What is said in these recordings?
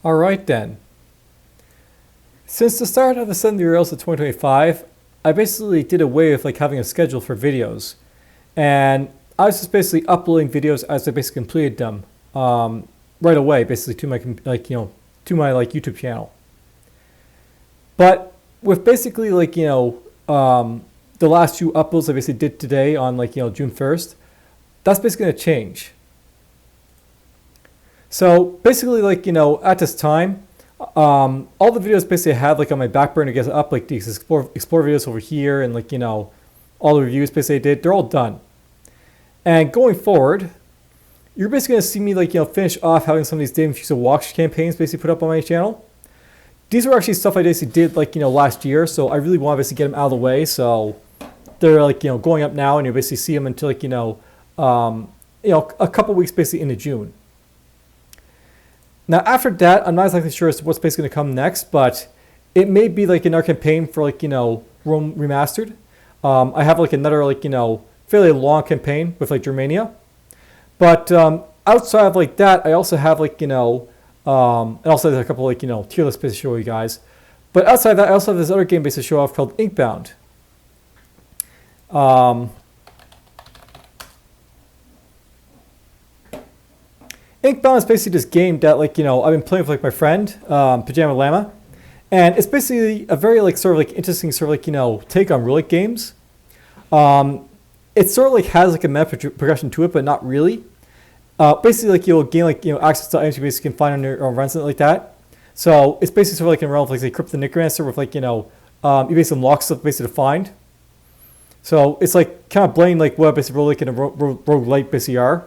Alright then. Since the start of the 70 Rails of 2025, I basically did away with having a schedule for videos. And I was just basically uploading videos as I basically completed them right away, basically to my YouTube channel. But with basically the last two uploads I basically did today on June 1st, that's basically going to change. So basically at this time, all the videos basically I had on my back burner to get up, these explore videos over here and all the reviews basically I did, they're all done. And going forward, you're basically going to see me finish off having some of these DFuxa walks campaigns basically put up on my channel. These were actually stuff I basically did last year, so I really want to basically get them out of the way. So they're going up now, and you basically see them until a couple weeks basically into June. Now after that, I'm not exactly sure as to what's basically going to come next, but it may be another campaign for ROME Remastered. I have another fairly long campaign with Germania, but outside of that, I also have and also there's a couple tier lists to show you guys. But outside of that, I also have this other game based to show off called Inkbound. Inkbound is basically this game that I've been playing with my friend Pajama Llama, and it's basically a very interesting take on roguelike games. It sort of has a meta progression to it, but not really. Basically you'll gain access to items you basically can find on your own runs and like that. So it's basically sort of in a realm of Crypt the Necromancer with you basically unlock stuff basically to find. So it's kind of blending what basically roguelike and roguelite basically are.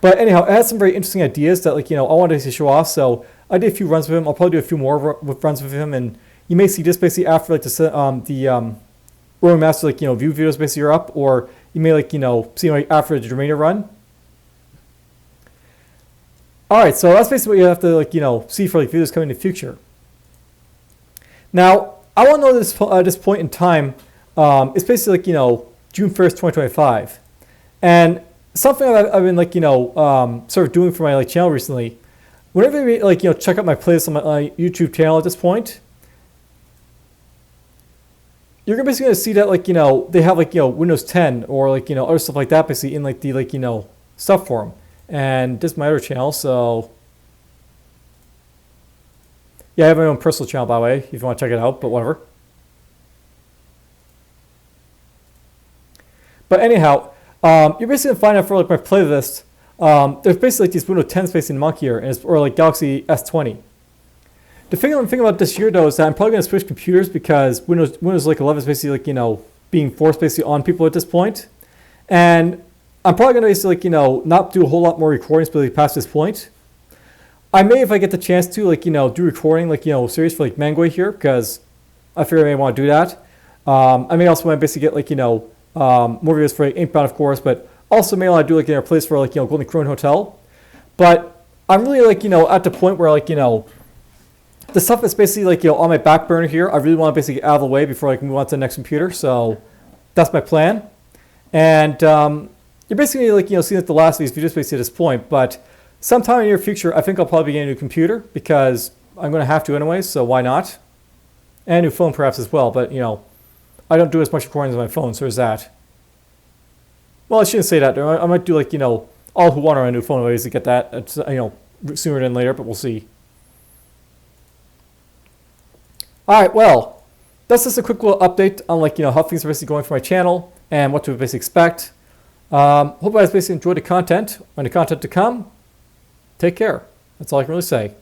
But anyhow, it has some very interesting ideas that I wanted to show off. So I did a few runs with him. I'll probably do a few more runs with him, and you may see this basically after the ROME Master view videos basically are up, or you may see after the Germania run. All right, so that's basically what you have to see for videos coming in the future. Now I want to know this at this point in time. It's basically June 1st, 2025, and something I've been sort of doing for my channel recently. Whenever you check out my playlist on my YouTube channel at this point, you're basically going to see that they have Windows 10 or other stuff like that basically in the stuff for them. And this is my other channel, so yeah, I have my own personal channel by the way if you want to check it out, but whatever. But anyhow, you're basically going to find out for my playlist, there's basically these Windows 10 space in Monk here, and it's, or Galaxy S20. The thing I'm thinking about this year though is that I'm probably going to switch computers because Windows 11 is basically being forced basically on people at this point, and I'm probably going to basically not do a whole lot more recordings basically past this point. I may, if I get the chance to do recording series for Mangway here, because I figure I may want to do that. I may also want to basically get more videos for Inkbound of course, but also may want to do a place for Golden Crone Hotel. But I'm really at the point where the stuff that's basically on my back burner here, I really want to basically get out of the way before I can move on to the next computer. So that's my plan. And you're basically seeing the last of these videos basically at this point. But sometime in the near future, I think I'll probably be getting a new computer because I'm going to have to anyway. So why not? And a new phone perhaps as well. But I don't do as much recording on my phone, so there's that. Well, I shouldn't say that. I might do all who want on a new phone ways to get that sooner than later, but we'll see. All right, well, that's just a quick little update on how things are basically going for my channel and what to basically expect. Hope you guys basically enjoyed the content. And the content to come, take care. That's all I can really say.